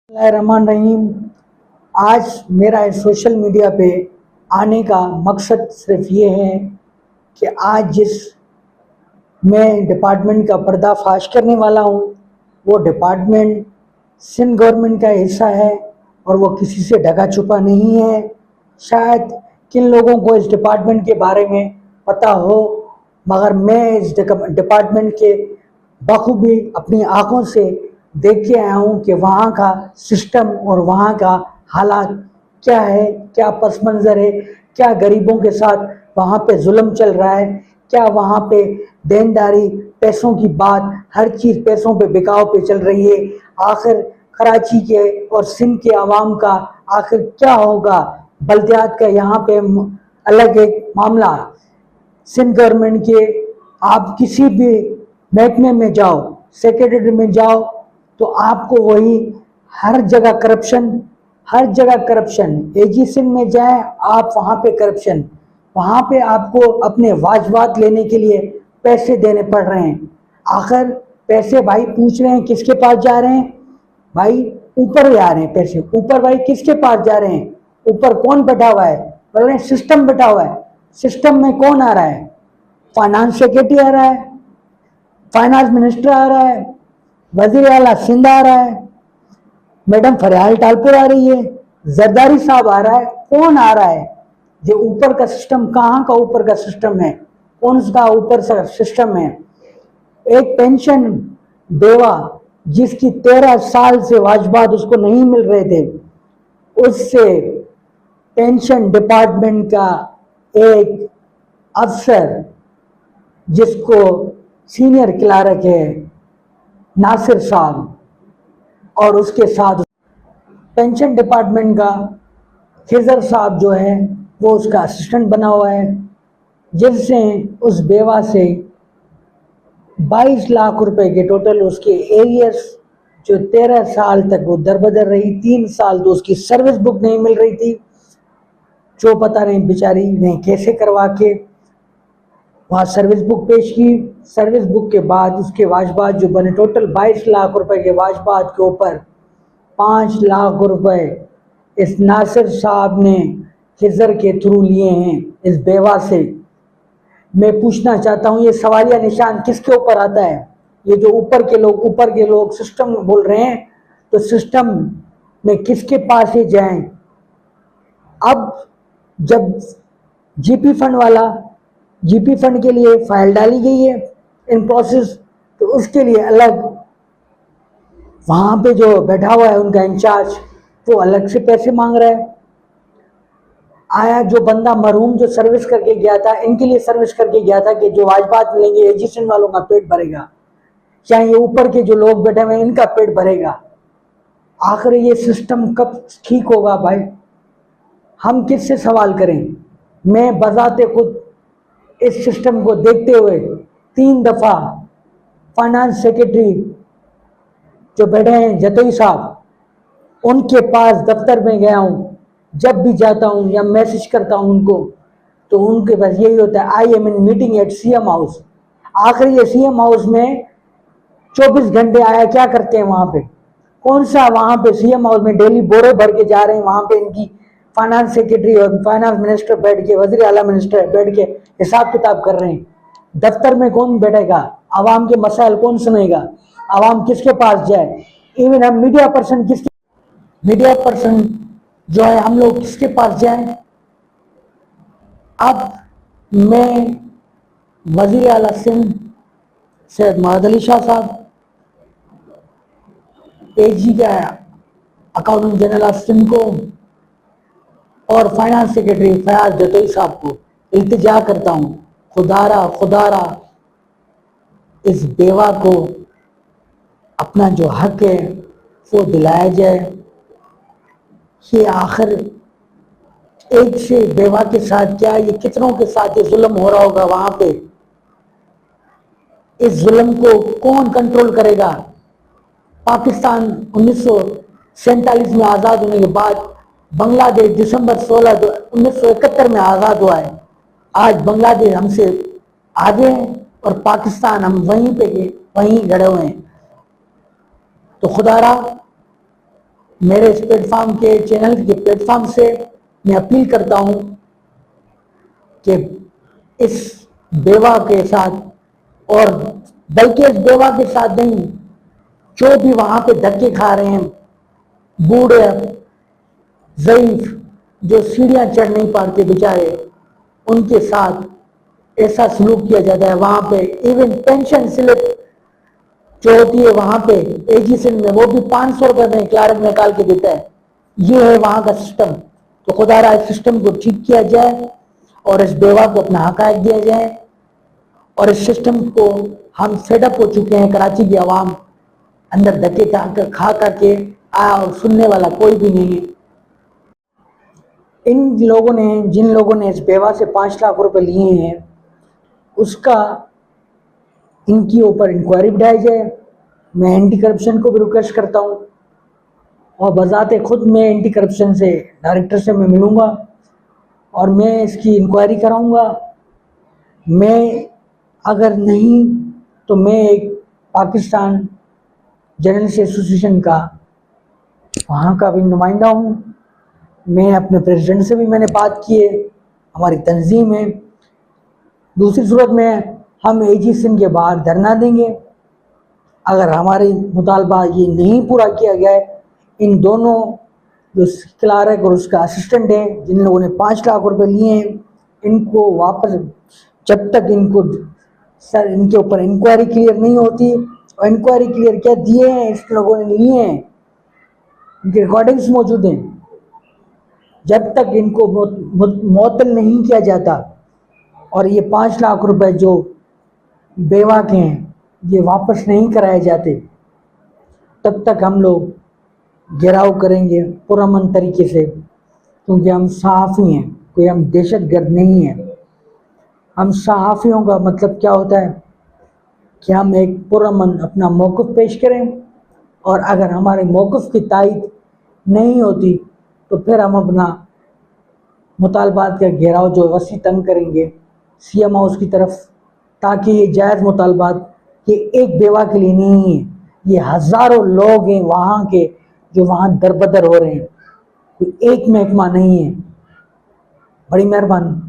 रहमान रहीम। आज मेरा इस सोशल मीडिया पे आने का मकसद सिर्फ ये है कि आज जिस मैं डिपार्टमेंट का पर्दाफाश करने वाला हूँ वो डिपार्टमेंट सिंध गवर्नमेंट का हिस्सा है और वो किसी से ढका छुपा नहीं है। शायद किन लोगों को इस डिपार्टमेंट के बारे में पता हो, मगर मैं इस डिपार्टमेंट के बखूबी अपनी आंखों से देख के आया हूँ कि वहाँ का सिस्टम और वहाँ का हालात क्या है, क्या पस मंज़र है, क्या गरीबों के साथ वहाँ पे जुल्म चल रहा है, क्या वहाँ पे देनदारी, पैसों की बात, हर चीज़ पैसों पे बिकाव पे चल रही है। आखिर कराची के और सिंध के आवाम का आखिर क्या होगा। बल्दियात का यहाँ पे अलग एक मामला। सिंध गवर्नमेंट के आप किसी भी महकमे में जाओ, सेक्रेटरी में जाओ, तो आपको वही हर जगह करप्शन। एजी सिंध में जाए आप, वहाँ पे करप्शन, वहाँ पे आपको अपने वाजबात लेने के लिए पैसे देने पड़ रहे हैं। आखिर पैसे भाई पूछ रहे हैं किसके पास जा रहे हैं? भाई ऊपर जा रहे हैं पैसे। ऊपर भाई किसके पास जा रहे हैं? ऊपर कौन बैठा हुआ है? बोल रहे हैं सिस्टम बैठा हुआ है। सिस्टम में कौन आ रहा है? फाइनेंस सेक्रेटरी आ रहा है, फाइनेंस मिनिस्टर आ रहा है, वजीर आला सिंध आ रहा है, मैडम फरियाल टालपुर आ रही है, जरदारी साहब आ रहा है। कौन आ रहा है? ये ऊपर का सिस्टम कहाँ का ऊपर का सिस्टम है? कौन सा ऊपर का सिस्टम है? एक पेंशन बेवा जिसकी 13 साल से वाजबात उसको नहीं मिल रहे थे, उससे पेंशन डिपार्टमेंट का एक अफसर जिसको सीनियर क्लार्क है नासिर साहब, और उसके साथ पेंशन डिपार्टमेंट का खिजर साहब जो है वो उसका असिस्टेंट बना हुआ है, जिससे उस बेवा से 22 लाख रुपए के टोटल उसके एरियर्स जो 13 साल तक वो दरबदर रही। 3 साल तो उसकी सर्विस बुक नहीं मिल रही थी, जो पता नहीं बेचारी ने कैसे करवा के वहाँ सर्विस बुक पेश की। सर्विस बुक के बाद उसके वाजबात जो बने, टोटल 22 लाख रुपए के वाजबात के ऊपर 5 लाख रुपए इस नासिर साहब ने खिजर के थ्रू लिए हैं इस बेवा से। मैं पूछना चाहता हूँ ये सवालिया निशान किसके ऊपर आता है? ये जो ऊपर के लोग सिस्टम बोल रहे हैं, तो सिस्टम में किसके पास ही जाएं? अब जब जीपी फंड के लिए फाइल डाली गई है इन प्रोसेस, तो उसके लिए अलग वहाँ पे जो बैठा हुआ है उनका इंचार्ज वो अलग से पैसे मांग रहा है। आया जो बंदा मरहूम जो सर्विस करके गया था, इनके लिए सर्विस करके गया था कि जो वाजबात मिलेंगे एजुकेशन वालों का पेट भरेगा, चाहे ये ऊपर के जो लोग बैठे हुए इनका पेट भरेगा। आखिर ये सिस्टम कब ठीक होगा भाई? हम किससे सवाल करें? मैं बजाते खुद इस सिस्टम को देखते हुए 3 दफ़ा फाइनेंस सेक्रेटरी जो बैठे हैं जतोई साहब, उनके पास दफ्तर में गया हूँ। जब भी जाता हूँ या मैसेज करता हूँ उनको, तो उनके पास यही होता है, I am in meeting at CM house. आखिर ये सीएम हाउस में 24 घंटे आया क्या करते हैं वहाँ पे? कौन सा वहाँ पे सीएम हाउस में डेली बोरे भर के जा रहे हैं? वहाँ पे इनकी फाइनेंस सेक्रेटरी और फाइनेंस मिनिस्टर बैठ के, वजीर आला मिनिस्टर बैठ के हिसाब किताब कर रहे हैं। दफ्तर में कौन बैठेगा? आवाम के मसाइल कौन सुनेगा? आवाम किसके पास जाए? इवन हम मीडिया पर्सन जो है, हम लोग किसके पास जाएं? अब मैं वजीर आला सिंध सैयद मुराद अली शाह साहब, एजी का अकाउंटेंट जनरल ऑफ सिंध को और फाइनेंस सेक्रेटरी फयाज जतोई साहब को इल्तिजा करता हूँ, खुदारा इस बेवा को अपना जो हक है वो दिलाया जाए। ये आखिर एक से बेवा के साथ क्या, ये कितनों के साथ ये जुल्म हो रहा होगा वहाँ पे? इस जुल्म को कौन कंट्रोल करेगा? पाकिस्तान 1947 में आज़ाद होने के बाद बांग्लादेश दिसंबर 16 1971 में आज़ाद हुआ है। आज बांग्लादेश हमसे आगे है और पाकिस्तान हम वहीं पे वहीं गड़े हुए हैं। तो खुदारा میرے اس پلیٹ فارم کے چینل کے پلیٹ فارم سے میں اپیل کرتا ہوں کہ اس بیوہ کے ساتھ، اور بلکہ اس بیوہ کے ساتھ نہیں، جو بھی وہاں پہ دھکے کھا رہے ہیں، بوڑھے ضعیف جو سیڑھیاں چڑھ نہیں پاتے بیچارے، ان کے ساتھ ایسا سلوک کیا جاتا ہے وہاں پہ. ایون پینشن سلپ جو ہوتی ہے وہاں پہ ایجیسن میں، وہ بھی 500 روپے میں کلارک نکال کے دیتا ہے. یہ ہے وہاں کا سسٹم. تو خدا را اس سسٹم کو ٹھیک کیا جائے اور اس بیوہ کو اپنا حقائق دیا جائے. اور اس سسٹم کو ہم فیڈ اپ ہو چکے ہیں، کراچی کی عوام اندر دھکے کھا کر کے اور سننے والا کوئی بھی نہیں ہے. ان لوگوں نے، جن لوگوں نے اس بیوہ سے 5 لاکھ روپے لیے ہیں، اس کا ان کی اوپر انکوائری بٹھائی جائے. میں اینٹی کرپشن کو بھی ریکویسٹ کرتا ہوں، اور بذات خود میں اینٹی کرپشن سے ڈائریکٹر سے میں ملوں گا اور میں اس کی انکوائری کراؤں گا. میں اگر نہیں تو میں ایک پاکستان جرنلسٹ ایسوسیشن کا وہاں کا بھی نمائندہ ہوں. میں اپنے پریزیڈنٹ سے بھی میں نے بات کی ہے، ہماری تنظیم ہے. دوسری صورت میں ہم ایجیسن کے باہر دھرنا دیں گے اگر ہماری مطالبہ یہ نہیں پورا کیا گیا ہے. ان دونوں جو کلارک اور اس کا اسسٹنٹ ہے، جن لوگوں نے 5 لاکھ روپے لیے ہیں، ان کو واپس، جب تک ان کو سر ان کے اوپر انکوائری کلیئر نہیں ہوتی، اور انکوائری کلیئر کیا دیے ہیں اس لوگوں نے لیے ہیں، ان کی ریکارڈنگز موجود ہیں، جب تک ان کو معطل نہیں کیا جاتا اور یہ 5 لاکھ روپے جو بیوہ کے ہیں یہ واپس نہیں کرائے جاتے، تب تک ہم لوگ گھیراؤ کریں گے پرامن طریقے سے. کیونکہ ہم صحافی ہیں، کوئی ہم دہشت گرد نہیں ہیں. ہم صحافیوں کا مطلب کیا ہوتا ہے کہ ہم ایک پرامن اپنا موقف پیش کریں، اور اگر ہمارے موقف کی تائید نہیں ہوتی تو پھر ہم اپنا مطالبات کا گھیراؤ جو وسیع تنگ کریں گے سی ایم ہاؤس کی طرف، تاکہ یہ جائز مطالبات یہ ایک بیوہ کے لیے نہیں ہیں، یہ ہزاروں لوگ ہیں وہاں کے جو وہاں دربدر ہو رہے ہیں. کوئی ایک محکمہ نہیں ہے. بڑی مہربانی.